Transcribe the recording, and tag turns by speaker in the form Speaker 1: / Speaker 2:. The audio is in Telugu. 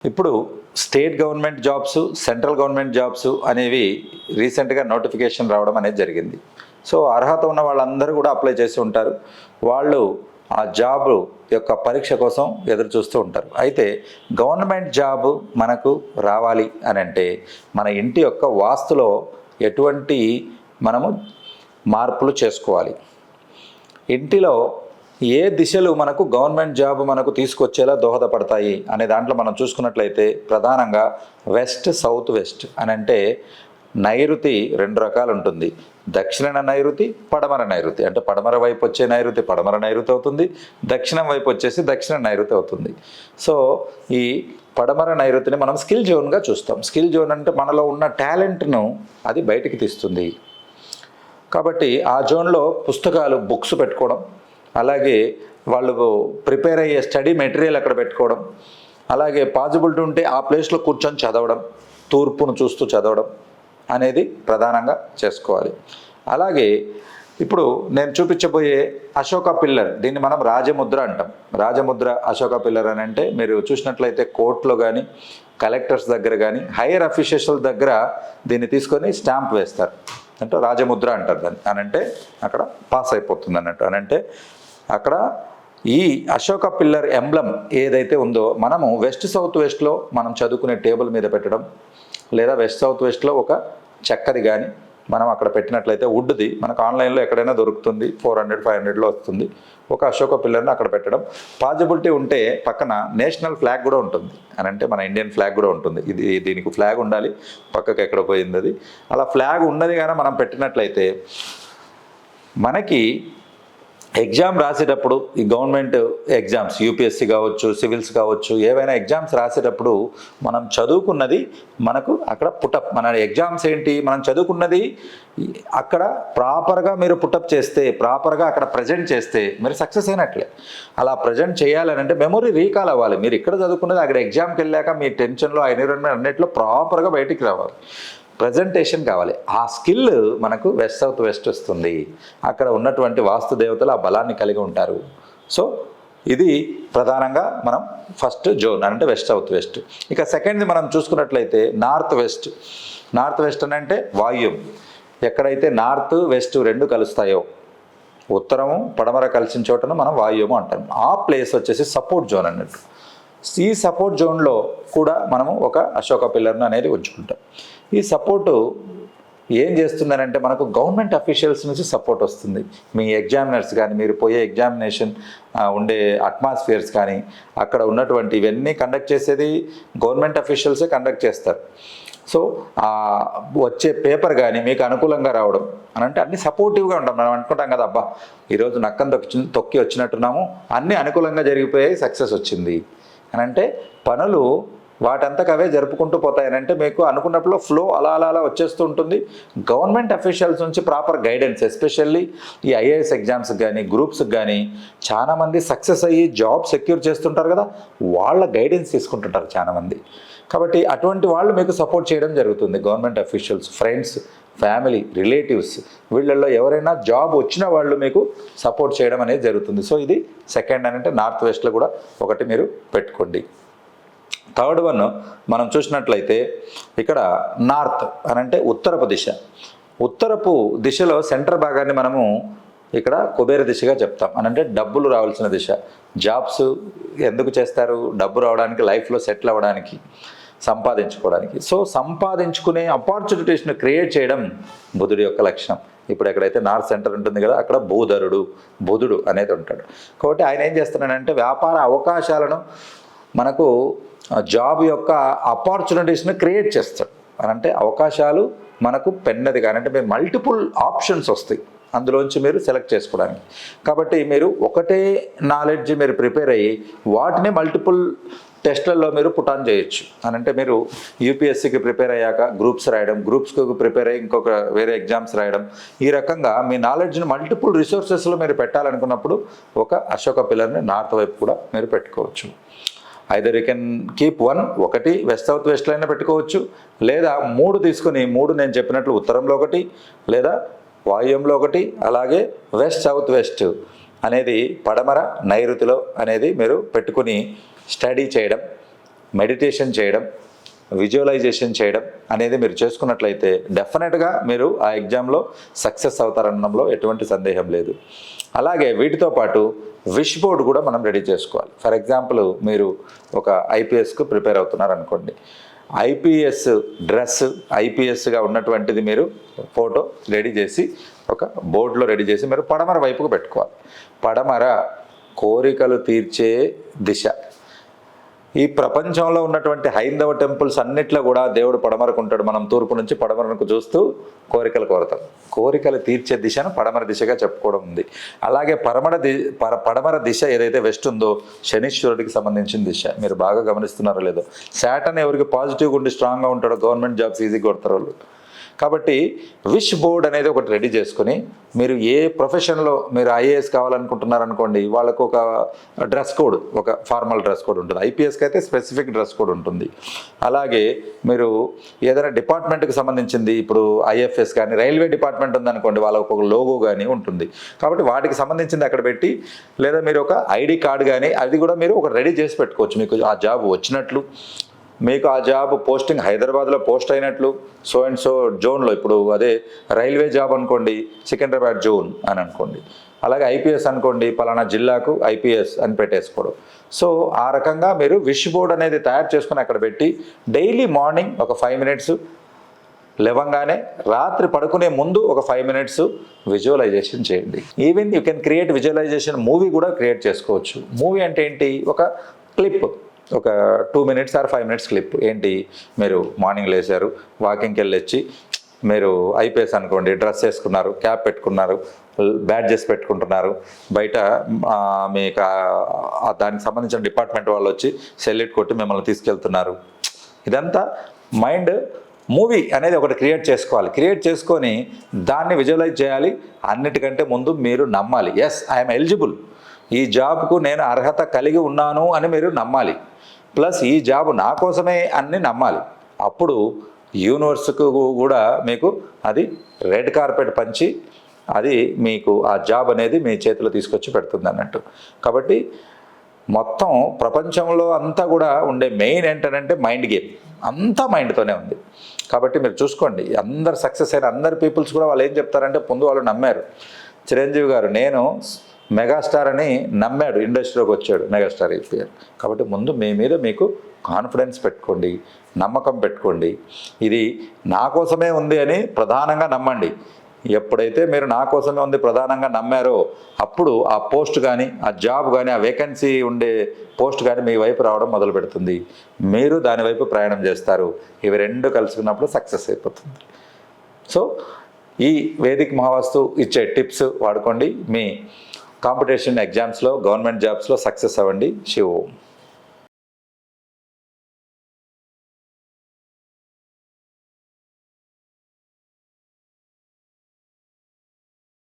Speaker 1: ఇప్పుడు state government jobs, central government jobs అనేవి రీసెంట్గా నోటిఫికేషన్ రావడం అనేది జరిగింది. సో అర్హత ఉన్న వాళ్ళందరూ కూడా అప్లై చేసి ఉంటారు. వాళ్ళు ఆ జాబ్ యొక్క పరీక్ష కోసం ఎదురు చూస్తూ ఉంటారు. అయితే గవర్నమెంట్ జాబ్ మనకు రావాలి అని అంటే మన ఇంటి యొక్క వాస్తులో ఎటువంటి మనము మార్పులు చేసుకోవాలి, ఇంటిలో ఏ దిశలు మనకు గవర్నమెంట్ జాబ్ మనకు తీసుకొచ్చేలా దోహదపడతాయి అనే దాంట్లో మనం చూసుకున్నట్లయితే ప్రధానంగా వెస్ట్, సౌత్ వెస్ట్ అని అంటే నైరుతి రెండు రకాలు ఉంటుంది. దక్షిణ నైరుతి, పడమర నైరుతి. అంటే పడమర వైపు వచ్చే నైరుతి పడమర నైరుతి అవుతుంది, దక్షిణం వైపు వచ్చేసి దక్షిణ నైరుతి అవుతుంది. సో ఈ పడమర నైరుతిని మనం స్కిల్ జోన్గా చూస్తాం. స్కిల్ జోన్ అంటే మనలో ఉన్న టాలెంట్ను అది బయటికి తీస్తుంది. కాబట్టి ఆ జోన్లో పుస్తకాలు, బుక్స్ పెట్టుకోవడం, అలాగే వాళ్ళు ప్రిపేర్ అయ్యే స్టడీ మెటీరియల్ అక్కడ పెట్టుకోవడం, అలాగే పాసిబిలిటీ ఉంటే ఆ ప్లేస్లో కూర్చొని చదవడం, తూర్పును చూస్తూ చదవడం అనేది ప్రధానంగా చేసుకోవాలి. అలాగే ఇప్పుడు నేను చూపించబోయే అశోక పిల్లర్, దీన్ని మనం రాజముద్ర అంటాం. రాజముద్ర అశోక పిల్లర్ అని అంటే మీరు చూసినట్లయితే కోర్టులో కానీ, కలెక్టర్స్ దగ్గర కానీ, హైయర్ అఫీషియల్స్ దగ్గర దీన్ని తీసుకొని స్టాంప్ వేస్తారు. అంటే రాజముద్ర అంటారు దాన్ని. అని అంటే అక్కడ పాస్ అయిపోతుంది అన్నట్టు. అని అంటే అక్కడ ఈ అశోక పిల్లర్ ఎంబ్లం ఏదైతే ఉందో మనము వెస్ట్ సౌత్ వెస్ట్లో మనం చదువుకునే టేబుల్ మీద పెట్టడం, లేదా వెస్ట్ సౌత్ వెస్ట్లో ఒక చెక్కది కానీ మనం అక్కడ పెట్టినట్లయితే వుడ్ది మనకు ఆన్లైన్లో ఎక్కడైనా దొరుకుతుంది, 400-500లో వస్తుంది. ఒక అశోక పిల్లర్ని అక్కడ పెట్టడం. పాసిబిలిటీ ఉంటే పక్కన నేషనల్ ఫ్లాగ్ కూడా ఉంటుంది. అని అంటే మన ఇండియన్ ఫ్లాగ్ కూడా ఉంటుంది. దీనికి ఫ్లాగ్ ఉండాలి, పక్కకు ఎక్కడ పోయింది అది. అలా ఫ్లాగ్ ఉన్నది కానీ మనం పెట్టినట్లయితే మనకి ఎగ్జామ్ రాసేటప్పుడు ఈ గవర్నమెంట్ ఎగ్జామ్స్, యూపీఎస్సీ కావచ్చు, సివిల్స్ కావచ్చు, ఏవైనా ఎగ్జామ్స్ రాసేటప్పుడు మనం చదువుకున్నది మనకు అక్కడ పుటప్, మన ఎగ్జామ్స్ ఏంటి మనం చదువుకున్నది అక్కడ ప్రాపర్గా మీరు పుటప్ చేస్తే, ప్రాపర్గా అక్కడ ప్రజెంట్ చేస్తే మీరు సక్సెస్ అయినట్లే. అలా ప్రజెంట్ చేయాలని అంటే మెమొరీ రీకాల్ అవ్వాలి. మీరు ఇక్కడ చదువుకున్నది అక్కడ ఎగ్జామ్కి వెళ్ళాక మీ టెన్షన్లో, ఎన్విరాన్మెంట్ అన్నింటిలో ప్రాపర్గా బయటికి రావాలి. ప్రజెంటేషన్ కావాలి. ఆ స్కిల్ మనకు వెస్ట్ సౌత్ వెస్ట్ వస్తుంది. అక్కడ ఉన్నటువంటి వాస్తు దేవతలు ఆ బలాన్ని కలిగి ఉంటారు. సో ఇది ప్రధానంగా మనం ఫస్ట్ జోన్ అంటే వెస్ట్ సౌత్ వెస్ట్. ఇక సెకండ్ది మనం చూసుకున్నట్లయితే నార్త్ వెస్ట్. నార్త్ వెస్ట్ అని అంటే వాయువ్యం. ఎక్కడైతే నార్త్ వెస్ట్ రెండు కలుస్తాయో, ఉత్తరము పడమర కలిసిన చోటను మనం వాయువ్యము అంటాం. ఆ ప్లేస్ వచ్చేసి సపోర్ట్ జోన్ అన్నట్టు. ఈ సపోర్ట్ జోన్లో కూడా మనము ఒక అశోక పిల్లర్ను అనేది ఉంచుకుంటాం. ఈ సపోర్టు ఏం చేస్తుందనంటే మనకు గవర్నమెంట్ అఫీషియల్స్ నుంచి సపోర్ట్ వస్తుంది. మీ ఎగ్జామినర్స్ కానీ, మీరు పోయే ఎగ్జామినేషన్ ఉండే అట్మాస్ఫియర్స్ కానీ, అక్కడ ఉన్నటువంటి ఇవన్నీ కండక్ట్ చేసేది గవర్నమెంట్ అఫీషియల్సే కండక్ట్ చేస్తారు. సో వచ్చే పేపర్ కానీ మీకు అనుకూలంగా రావడం అని అంటే అన్ని సపోర్టివ్గా ఉంటాం. మనం అనుకుంటాం కదా, అబ్బా ఈరోజు నక్కను తొక్కి వచ్చినట్టున్నాము, అన్నీ అనుకూలంగా జరిగిపోయాయి, సక్సెస్ వచ్చింది అని అంటే పనులు వాటంతకు అవే జరుపుకుంటూ పోతాయనంటే మీకు అనుకున్నప్పుడు ఫ్లో అలా అలా అలా వచ్చేస్తూ ఉంటుంది. గవర్నమెంట్ అఫీషియల్స్ నుంచి ప్రాపర్ గైడెన్స్, ఎస్పెషల్లీ ఈ ఐఏఎస్ ఎగ్జామ్స్కి కానీ, గ్రూప్స్కి కానీ చాలామంది సక్సెస్ అయ్యి జాబ్ సెక్యూర్ చేస్తుంటారు కదా, వాళ్ళ గైడెన్స్ తీసుకుంటుంటారు చాలామంది. కాబట్టి అటువంటి వాళ్ళు మీకు సపోర్ట్ చేయడం జరుగుతుంది. Government officials, friends, family, relatives, వీళ్ళల్లో ఎవరైనా జాబ్ వచ్చిన వాళ్ళు మీకు సపోర్ట్ చేయడం అనేది జరుగుతుంది. సో ఇది సెకండ్ అని అంటే నార్త్ వెస్ట్లో కూడా ఒకటి మీరు పెట్టుకోండి. థర్డ్ వన్ మనం చూసినట్లయితే ఇక్కడ నార్త్ అని అంటే ఉత్తరపు దిశ. ఉత్తరపు దిశలో సెంటర్ భాగాన్ని మనము ఇక్కడ కుబేర దిశగా చెప్తాం. అని అంటే డబ్బులు రావాల్సిన దిశ. జాబ్స్ ఎందుకు చేస్తారు? డబ్బు రావడానికి, లైఫ్లో సెటిల్ అవ్వడానికి, సంపాదించుకోవడానికి. సో సంపాదించుకునే ఆపర్చునిటీస్ని క్రియేట్ చేయడం బుధుడి యొక్క లక్షణం. ఇప్పుడు ఎక్కడైతే నార్త్ సెంటర్ ఉంటుంది కదా, అక్కడ బుధుడు అనేది ఉంటాడు. కాబట్టి ఆయన ఏం చేస్తున్నాడంటే వ్యాపార అవకాశాలను, మనకు జాబ్ యొక్క ఆపర్చునిటీస్ని క్రియేట్ చేస్తాడు. అని అంటే అవకాశాలు మనకు పెన్నది కానీ అంటే మీరు మల్టిపుల్ ఆప్షన్స్ వస్తాయి అందులోంచి మీరు సెలెక్ట్ చేసుకోవడానికి. కాబట్టి మీరు ఒకటే నాలెడ్జ్ మీరు ప్రిపేర్ అయ్యి వాటిని మల్టిపుల్ టెస్ట్లలో మీరు పుటాన్ చేయొచ్చు. అని అంటే మీరు యూపీఎస్సీకి ప్రిపేర్ అయ్యాక గ్రూప్స్ రాయడం, గ్రూప్స్కి ప్రిపేర్ అయ్యి ఇంకొక వేరే ఎగ్జామ్స్ రాయడం, ఈ రకంగా మీ నాలెడ్జ్ని మల్టిపుల్ రిసోర్సెస్లో మీరు పెట్టాలనుకున్నప్పుడు ఒక అశోక పిల్లర్ని నార్త్ వైపు కూడా మీరు పెట్టుకోవచ్చు. Either you can keep one, ఒకటి వెస్ట్ సౌత్ వెస్ట్లో అయినా పెట్టుకోవచ్చు, లేదా 3 తీసుకుని 3 నేను చెప్పినట్లు ఉత్తరంలో ఒకటి, లేదా వాయువ్యంలో ఒకటి, అలాగే వెస్ట్ సౌత్ వెస్ట్ అనేది పడమర నైరుతిలో అనేది మీరు పెట్టుకుని స్టడీ చేయడం మెడిటేషన్ చేయడం, విజువలైజేషన్ చేయడం అనేది మీరు చేసుకున్నట్లయితే డెఫినెట్గా మీరు ఆ ఎగ్జామ్లో సక్సెస్ అవుతారనడంలో ఎటువంటి సందేహం లేదు. అలాగే వీటితో పాటు విష్ బోర్డు కూడా మనం రెడీ చేసుకోవాలి. ఫర్ ఎగ్జాంపుల్ మీరు ఒక ఐపీఎస్కు ప్రిపేర్ అవుతున్నారు అనుకోండి, ఐపీఎస్ డ్రెస్, ఐపీఎస్గా ఉన్నటువంటిది మీరు ఫోటో రెడీ చేసి ఒక బోర్డులో రెడీ చేసి మీరు పడమర వైపుకు పెట్టుకోవాలి. పడమర కోరికలు తీర్చే దిశ. ఈ ప్రపంచంలో ఉన్నటువంటి హైందవ టెంపుల్స్ అన్నిట్లో కూడా దేవుడు పడమరకు ఉంటాడు. మనం తూర్పు నుంచి పడమరకు చూస్తూ కోరికలు కోరతాం. కోరికలు తీర్చే దిశను పడమర దిశగా చెప్పుకోవడం ఉంది. అలాగే పడమర దిశ ఏదైతే వెస్ట్ ఉందో శనీశ్వరుడికి సంబంధించిన దిశ. మీరు బాగా గమనిస్తున్నారో లేదో, శాటర్న్ ఎవరికి పాజిటివ్గా ఉండి స్ట్రాంగ్గా ఉంటాడో గవర్నమెంట్ జాబ్స్ ఈజీగా కొడతారు వాళ్ళు. కాబట్టి విష్ బోర్డ్ అనేది ఒకటి రెడీ చేసుకుని మీరు ఏ ప్రొఫెషన్లో మీరు ఐఏఎస్ కావాలనుకుంటున్నారనుకోండి, వాళ్ళకు ఒక డ్రెస్ కోడ్, ఒక ఫార్మల్ డ్రెస్ కోడ్ ఉంటుంది. ఐపీఎస్కి అయితే స్పెసిఫిక్ డ్రెస్ కోడ్ ఉంటుంది. అలాగే మీరు ఏదైనా డిపార్ట్మెంట్కి సంబంధించింది, ఇప్పుడు ఐఎఫ్ఎస్ కానీ రైల్వే డిపార్ట్మెంట్ ఉందనుకోండి, వాళ్ళకు ఒక లోగో కానీ ఉంటుంది. కాబట్టి వాటికి సంబంధించింది అక్కడ పెట్టి, లేదా మీరు ఒక ఐడి కార్డు కానీ అది కూడా మీరు ఒక రెడీ చేసి పెట్టుకోవచ్చు. మీకు ఆ జాబ్ వచ్చినట్లు, మీకు ఆ జాబ్ పోస్టింగ్ హైదరాబాద్లో పోస్ట్ అయినట్లు, సో అండ్ సో జోన్లో, ఇప్పుడు అదే రైల్వే జాబ్ అనుకోండి సికింద్రాబాద్ జోన్ అని అనుకోండి, అలాగే ఐపీఎస్ అనుకోండి పలానా జిల్లాకు ఐపీఎస్ అని పెట్టేసుకోవడం. సో ఆ రకంగా మీరు విష్ బోర్డ్ అనేది తయారు చేసుకుని అక్కడ పెట్టి డైలీ మార్నింగ్ ఒక 5 మినిట్స్, లేవంగానే రాత్రి పడుకునే ముందు ఒక 5 మినిట్స్ విజువలైజేషన్ చేయండి. Even you can create visualisation movie కూడా క్రియేట్ చేసుకోవచ్చు. మూవీ అంటే ఏంటి? ఒక క్లిప్, ఒక 2 మినిట్స్ ఆర్ 5 మినిట్స్ క్లిప్. ఏంటి, మీరు మార్నింగ్ లేచారు, వాకింగ్కి వెళ్ళొచ్చి మీరు ఐపీఎస్ అనుకోండి, డ్రెస్ వేసుకున్నారు, క్యాప్ పెట్టుకున్నారు, బ్యాడ్జెస్ పెట్టుకుంటున్నారు, బయట మీకు దానికి సంబంధించిన డిపార్ట్మెంట్ వాళ్ళు వచ్చి సెల్యూట్ కొట్టి మిమ్మల్ని తీసుకెళ్తున్నారు. ఇదంతా మైండ్ మూవీ అనేది ఒకటి క్రియేట్ చేసుకోవాలి. క్రియేట్ చేసుకొని దాన్ని విజువలైజ్ చేయాలి. అన్నిటికంటే ముందు మీరు నమ్మాలి, ఎస్ ఐఎమ్ ఎలిజిబుల్, ఈ జాబ్కు నేను అర్హత కలిగి ఉన్నాను అని మీరు నమ్మాలి. ప్లస్ ఈ జాబ్ నా కోసమే అని నమ్మాలి. అప్పుడు యూనివర్స్కు కూడా మీకు అది రెడ్ కార్పెట్ పంచి అది మీకు ఆ జాబ్ అనేది మీ చేతిలో తీసుకొచ్చి పెడుతుంది అన్నట్టు. కాబట్టి మొత్తం ప్రపంచంలో అంతా కూడా ఉండే మెయిన్ ఏంటంటే మైండ్ గేమ్, అంతా మైండ్తోనే ఉంది. కాబట్టి మీరు చూసుకోండి, అందరు సక్సెస్ అయిన అందరు పీపుల్స్ కూడా వాళ్ళు ఏం చెప్తారంటే, ముందు వాళ్ళు నమ్మారు. చిరంజీవి గారు నేను మెగాస్టార్ అని నమ్మాడు, ఇండస్ట్రీలోకి వచ్చాడు, మెగాస్టార్ అయిపోయారు. కాబట్టి ముందు మీ మీద మీకు కాన్ఫిడెన్స్ పెట్టుకోండి, నమ్మకం పెట్టుకోండి. ఇది నా కోసమే ఉంది అని ప్రధానంగా నమ్మండి. ఎప్పుడైతే మీరు నా కోసమే ఉంది ప్రధానంగా నమ్మారో అప్పుడు ఆ పోస్ట్ కానీ, ఆ జాబ్ కానీ, ఆ వేకెన్సీ ఉండే పోస్ట్ కానీ మీ వైపు రావడం మొదలు పెడుతుంది. మీరు దాని వైపు ప్రయాణం చేస్తారు. ఇవి రెండు కలుసుకున్నప్పుడు సక్సెస్ అయిపోతుంది. సో ఈ వేదిక్ మహావాస్తు ఇచ్చే టిప్స్ వాడుకోండి. మీ కాంపిటీషన్ ఎగ్జామ్స్లో, గవర్నమెంట్ జాబ్స్లో సక్సెస్ అవ్వండి. శివ ఓం.